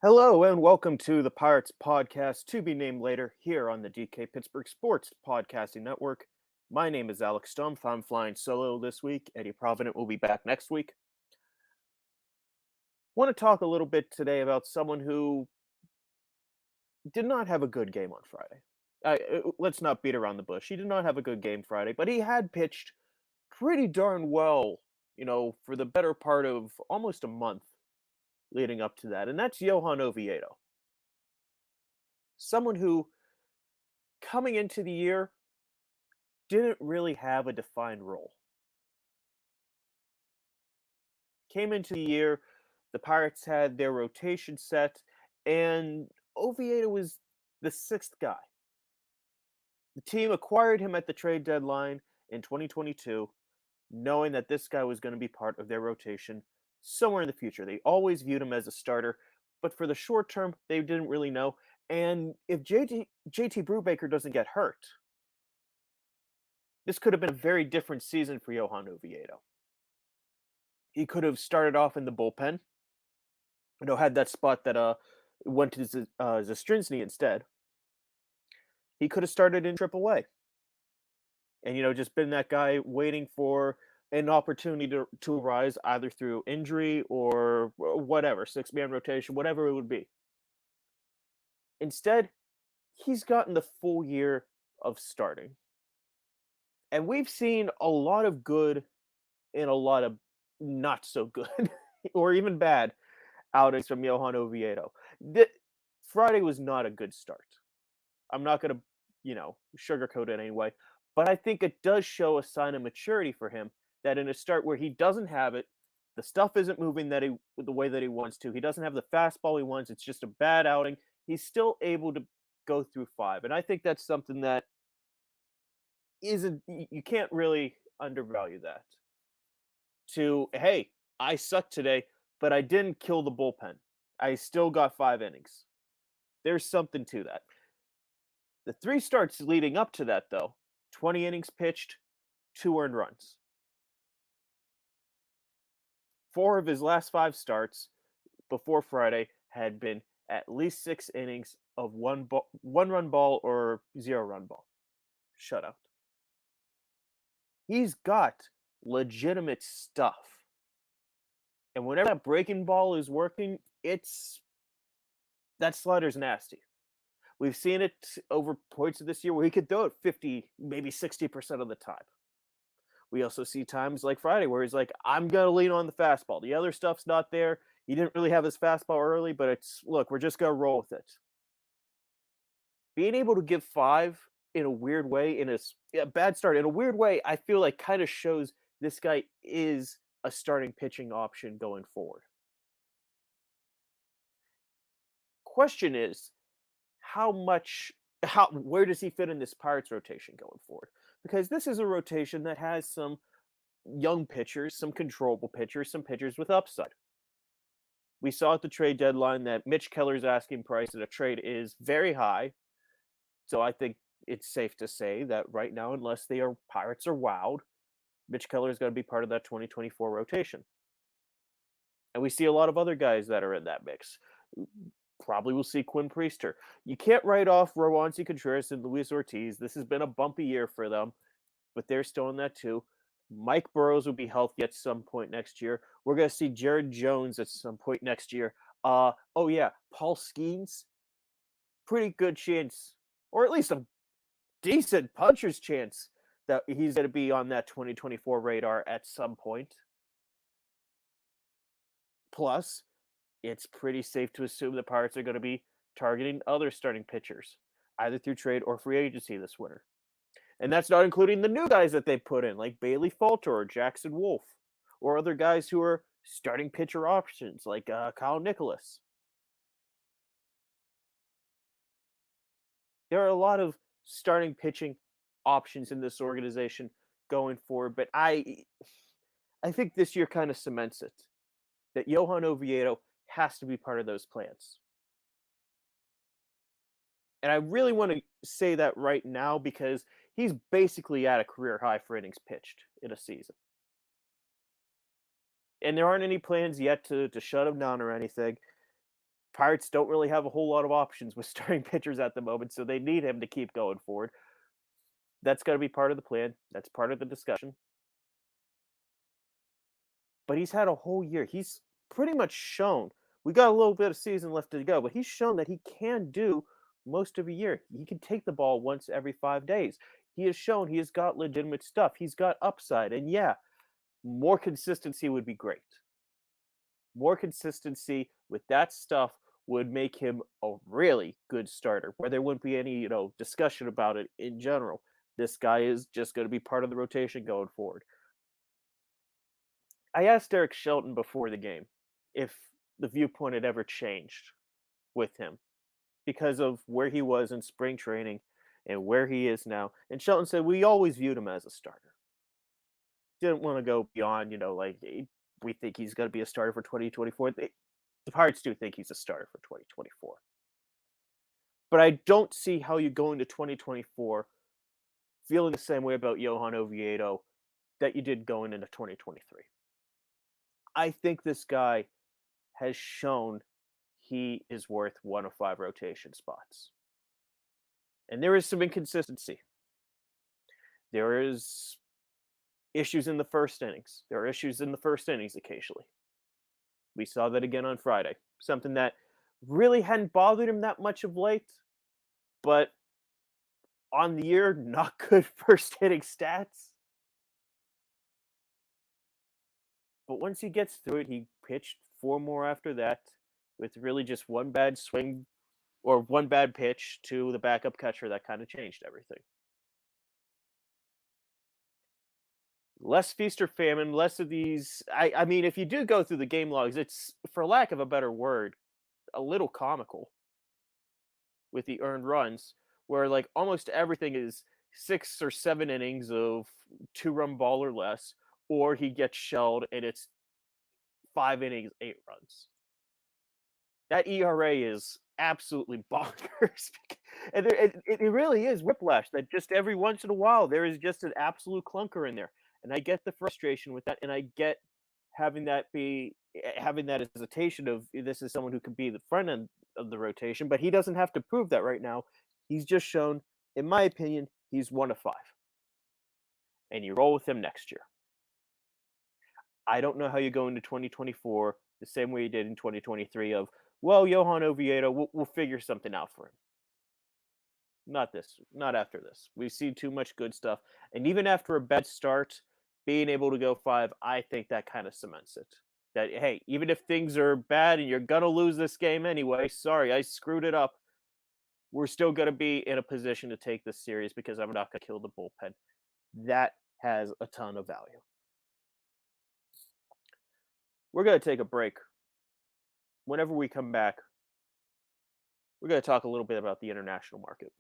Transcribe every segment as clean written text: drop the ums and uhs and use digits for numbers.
Hello and welcome to the Pirates podcast to be named later here on the DK Pittsburgh Sports Podcasting Network. My name is Alex Stumpf. I'm flying solo this week. Eddie Provident will be back next week. Want to talk a little bit today about someone who did not have a good game on Friday. Let's not beat around the bush. He did not have a good game Friday, but he had pitched pretty darn well, for the better part of almost a month leading up to that, and that's Johan Oviedo. Someone who, coming into the year, didn't really have a defined role. Came into the year, the Pirates had their rotation set, and Oviedo was the sixth guy. The team acquired him at the trade deadline in 2022, knowing that this guy was going to be part of their rotation somewhere in the future. They always viewed him as a starter, but for the short term, they didn't really know. And if JT Brubaker doesn't get hurt, this could have been a very different season for Johan Oviedo. He could have started off in the bullpen, had that spot that went to Zastrinsny instead. He could have started in AAA, and just been that guy waiting for an opportunity to arise either through injury or whatever, six-man rotation, whatever it would be. Instead, he's gotten the full year of starting. And we've seen a lot of good and a lot of not so good or even bad outings from Johan Oviedo. Friday was not a good start. I'm not going to, sugarcoat it anyway, but I think it does show a sign of maturity for him that in a start where he doesn't have it, the stuff isn't moving the way that he wants to. He doesn't have the fastball he wants. It's just a bad outing. He's still able to go through five, and I think that's something that isn't you can't really undervalue that. Hey, I sucked today, but I didn't kill the bullpen. I still got 5 innings. There's something to that. The three starts leading up to that, though, 20 innings pitched, 2 earned runs. 4 of his last 5 starts before Friday had been at least 6 innings of one-run ball or 0-run ball. Shutout. He's got legitimate stuff. And whenever that breaking ball is working, that slider's nasty. We've seen it over points of this year where he could throw it 50, maybe 60% of the time. We also see times like Friday where he's like, I'm going to lean on the fastball. The other stuff's not there. He didn't really have his fastball early, but look, we're just going to roll with it. Being able to give 5 in a weird way, in a bad start, in a weird way, I feel like kind of shows this guy is a starting pitching option going forward. Question is, where does he fit in this Pirates rotation going forward? Because this is a rotation that has some young pitchers, some controllable pitchers, some pitchers with upside. We saw at the trade deadline that Mitch Keller's asking price at a trade is very high. So I think it's safe to say that right now, unless Pirates are wowed, Mitch Keller is going to be part of that 2024 rotation. And we see a lot of other guys that are in that mix. Probably will see Quinn Priester. You can't write off Roansy Contreras and Luis Ortiz. This has been a bumpy year for them, but they're still in that too. Mike Burrows will be healthy at some point next year. We're going to see Jared Jones at some point next year. Paul Skeens, pretty good chance, or at least a decent puncher's chance that he's going to be on that 2024 radar at some point. Plus, it's pretty safe to assume the Pirates are going to be targeting other starting pitchers, either through trade or free agency this winter. And that's not including the new guys that they put in, like Bailey Falter or Jackson Wolf, or other guys who are starting pitcher options, like Kyle Nicholas. There are a lot of starting pitching options in this organization going forward, but I think this year kind of cements it, that Johan Oviedo has to be part of those plans. And I really want to say that right now because he's basically at a career high for innings pitched in a season. And there aren't any plans yet to shut him down or anything. Pirates don't really have a whole lot of options with starting pitchers at the moment, so they need him to keep going forward. That's got to be part of the plan. That's part of the discussion. But he's had a whole year. He's pretty much shown. We got a little bit of season left to go, but he's shown that he can do most of a year. He can take the ball once every 5 days. He has shown he has got legitimate stuff. He's got upside. And yeah, more consistency would be great. More consistency with that stuff would make him a really good starter, where there wouldn't be any, discussion about it in general. This guy is just going to be part of the rotation going forward. I asked Eric Shelton before the game if the viewpoint had ever changed with him because of where he was in spring training and where he is now. And Shelton said, we always viewed him as a starter. Didn't want to go beyond, we think he's going to be a starter for 2024. The Pirates do think he's a starter for 2024. But I don't see how you go into 2024 feeling the same way about Johan Oviedo that you did going into 2023. I think this guy has shown he is worth 1 of 5 rotation spots. And there is some inconsistency. There is issues in the first innings. There are issues in the first innings occasionally. We saw that again on Friday. Something that really hadn't bothered him that much of late, but on the year, not good first inning stats. But once he gets through it, he pitched 4 more after that with really just one bad swing or one bad pitch to the backup catcher that kind of changed everything. Less feast or famine, less of these. I mean, if you do go through the game logs, it's, for lack of a better word, a little comical with the earned runs, where like almost everything is 6 or 7 innings of 2-run ball or less, or he gets shelled and it's 5 innings, 8 runs. That ERA is absolutely bonkers. And it really is whiplash that just every once in a while there is just an absolute clunker in there. And I get the frustration with that, and I get having that hesitation of this is someone who could be the front end of the rotation, but he doesn't have to prove that right now. He's just shown, in my opinion, he's 1 of 5. And you roll with him next year. I don't know how you go into 2024 the same way you did in 2023 of, well, Johan Oviedo, we'll figure something out for him. Not after this. We've seen too much good stuff. And even after a bad start, being able to go 5, I think that kind of cements it. That, hey, even if things are bad and you're going to lose this game anyway, sorry, I screwed it up. We're still going to be in a position to take this series because I'm not going to kill the bullpen. That has a ton of value. We're going to take a break. Whenever we come back, we're going to talk a little bit about the international market.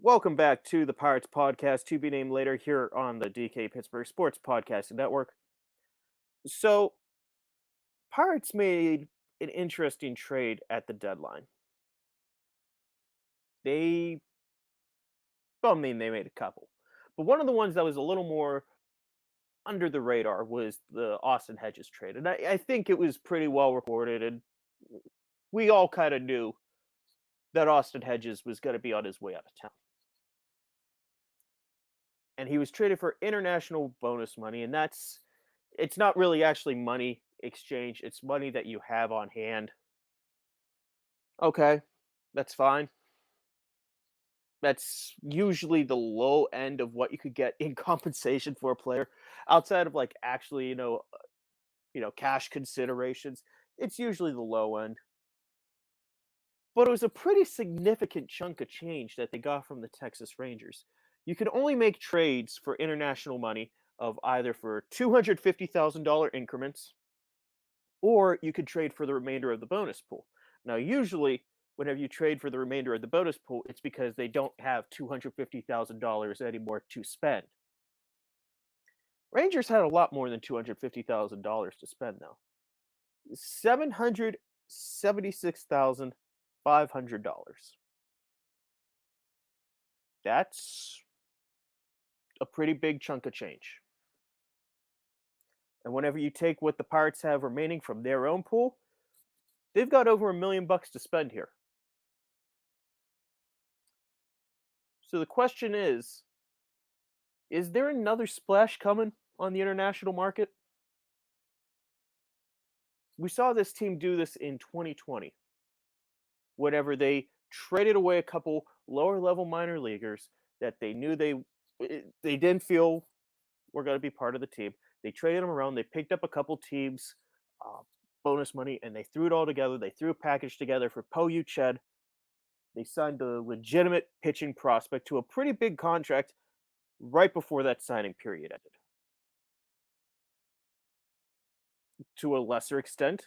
Welcome back to the Pirates Podcast, to be named later, here on the DK Pittsburgh Sports Podcasting Network. So, Pirates made an interesting trade at the deadline. They made a couple. But one of the ones that was a little more under the radar was the Austin Hedges trade. And I think it was pretty well reported, and we all kind of knew that Austin Hedges was going to be on his way out of town. And he was traded for international bonus money, and it's not really actually money exchange, it's money that you have on hand. Okay, that's fine. That's usually the low end of what you could get in compensation for a player outside of like actually, cash considerations. It's usually the low end. But it was a pretty significant chunk of change that they got from the Texas Rangers. You could only make trades for international money of either for $250,000 increments, or you could trade for the remainder of the bonus pool. Now, usually, whenever you trade for the remainder of the bonus pool, it's because they don't have $250,000 anymore to spend. Rangers had a lot more than $250,000 to spend, though. $776,500. That's a pretty big chunk of change. And whenever you take what the Pirates have remaining from their own pool, they've got over $1 million to spend here. So the question is there another splash coming on the international market? We saw this team do this in 2020, whenever they traded away a couple lower level minor leaguers that they knew they didn't feel were going to be part of the team. They traded them around. They picked up a couple teams, uh, bonus money, and they threw it all together. They threw a package together for Po Ched. They signed a legitimate pitching prospect to a pretty big contract right before that signing period ended. To a lesser extent,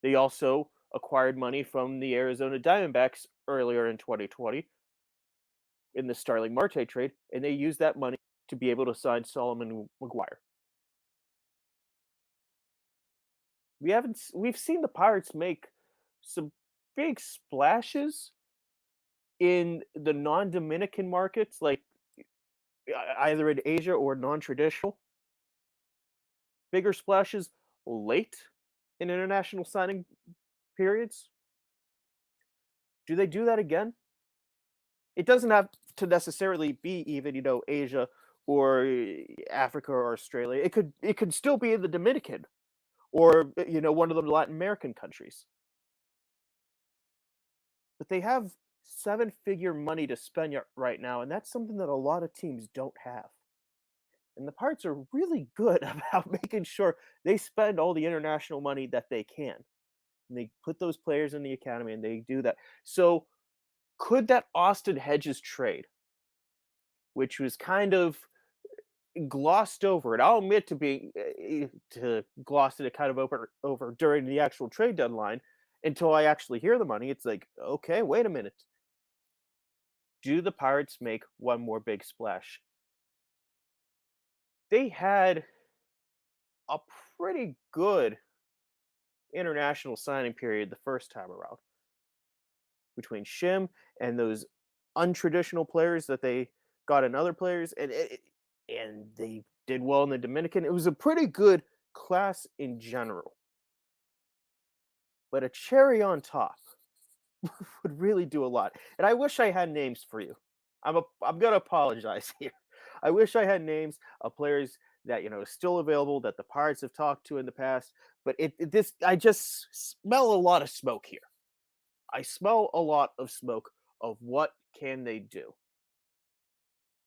they also acquired money from the Arizona Diamondbacks earlier in 2020 in the Starling Marte trade, and they used that money to be able to sign Solomon McGuire. We've seen the Pirates make some big splashes in the non-Dominican markets, like either in Asia or non-traditional. Bigger splashes late in international signing periods. Do they do that again? It doesn't have to necessarily be even, Asia or Africa or Australia. It could still be in the Dominican or one of the Latin American countries. But they have seven-figure money to spend right now, and that's something that a lot of teams don't have. And the Pirates are really good about making sure they spend all the international money that they can. And they put those players in the academy and they do that. So could that Austin Hedges trade, which was kind of glossed over, and I'll admit to glossing it kind of over during the actual trade deadline until I actually hear the money. It's like, okay, wait a minute. Do the Pirates make one more big splash? They had a pretty good international signing period the first time around between Shim and those untraditional players that they got in other players, and they did well in the Dominican. It was a pretty good class in general. But a cherry on top would really do a lot. And I wish I had names for you. I'm gonna apologize here. I wish I had names of players that still available that the Pirates have talked to in the past. But this I just smell a lot of smoke here. I smell a lot of smoke of what can they do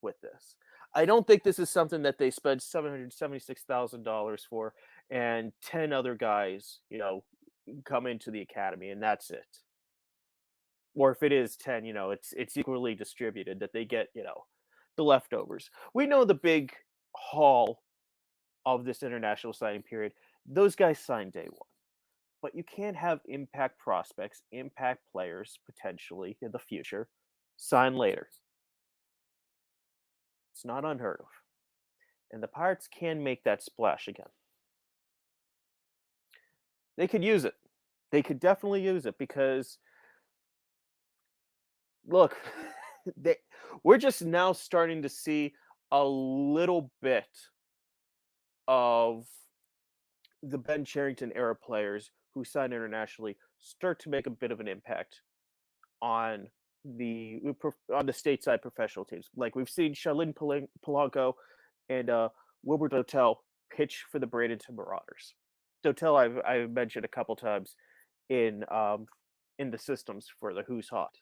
with this. I don't think this is something that they spend $776,000 for and 10 other guys, come into the academy and that's it. Or if it is 10, it's equally distributed that they get, the leftovers. We know the big haul of this international signing period. Those guys sign day one. But you can't have impact prospects, impact players potentially in the future sign later. It's not unheard of. And the Pirates can make that splash again. They could use it. They could definitely use it because look, they, we're just now starting to see a little bit of the Ben Cherington era players who signed internationally start to make a bit of an impact on the stateside professional teams. Like we've seen Shalin Polanco and Wilbur Dotel pitch for the Bradenton Marauders. Dotel I've mentioned a couple times in the systems for the Who's Hot.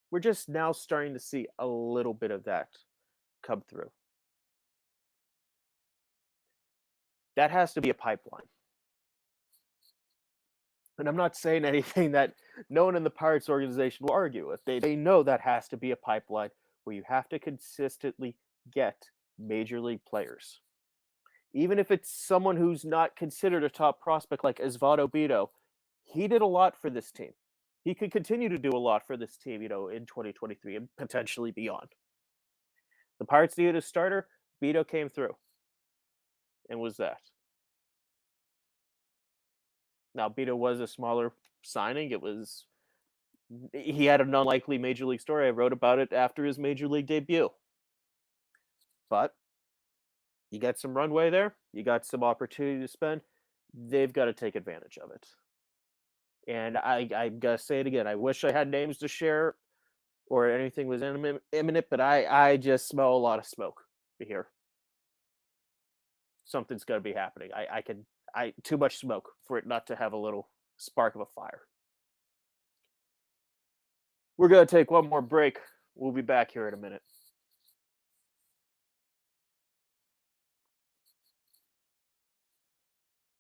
We're just now starting to see a little bit of that come through. That has to be a pipeline. And I'm not saying anything that no one in the Pirates organization will argue with. They know that has to be a pipeline where you have to consistently get major league players. Even if it's someone who's not considered a top prospect like Osvaldo Bido, he did a lot for this team. He could continue to do a lot for this team, in 2023 and potentially beyond. The Pirates needed a starter. Bido came through and was that. Now, Bido was a smaller signing. He had an unlikely major league story. I wrote about it after his major league debut. But You got some runway there, you got some opportunity to spend. They've got to take advantage of it. And I gotta say it again. I wish I had names to share or anything was imminent, but I just smell a lot of smoke here. Something's got to be happening. I can I too much smoke for it not to have a little spark of a fire. We're gonna take one more break. We'll be back here in a minute.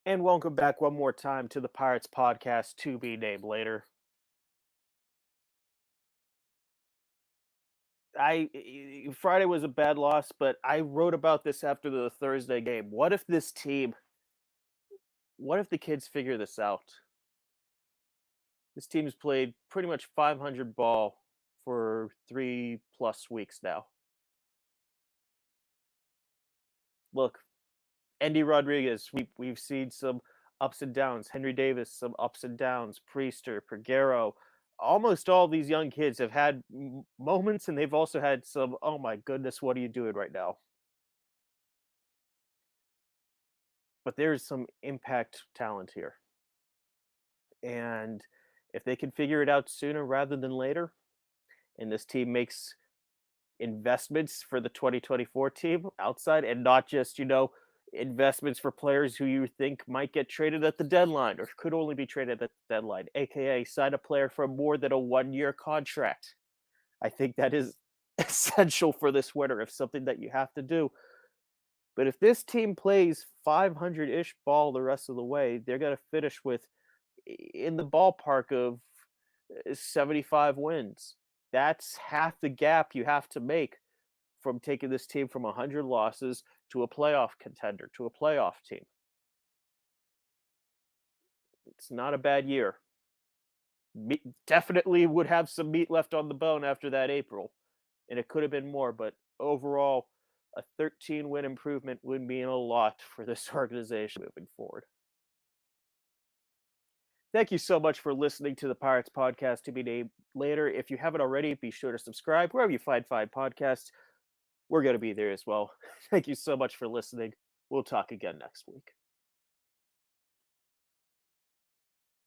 And welcome back one more time to the Pirates podcast to be named later. Friday was a bad loss, but I wrote about this after the Thursday game. What if the kids figure this out? This team's played pretty much 500 ball for 3+ weeks now. Look, Andy Rodriguez, we've seen some ups and downs. Henry Davis, some ups and downs. Priester, Peguero, almost all these young kids have had moments, and they've also had some. Oh my goodness, what are you doing right now? But there's some impact talent here, and if they can figure it out sooner rather than later, and this team makes investments for the 2024 team outside and not just, investments for players who you think might get traded at the deadline or could only be traded at the deadline, aka sign a player for more than a 1 year contract. I think that is essential for this winter, if something that you have to do. But if this team plays 500 ish ball the rest of the way, they're going to finish with in the ballpark of 75 wins. That's half the gap you have to make from taking this team from 100 losses to a playoff contender, to a playoff team. It's not a bad year. Definitely would have some meat left on the bone after that April, and it could have been more, but overall, a 13-win improvement would mean a lot for this organization moving forward. Thank you so much for listening to the Pirates podcast to be named later. If you haven't already, be sure to subscribe wherever you find fine podcasts. We're going to be there as well. Thank you so much for listening. We'll talk again next week.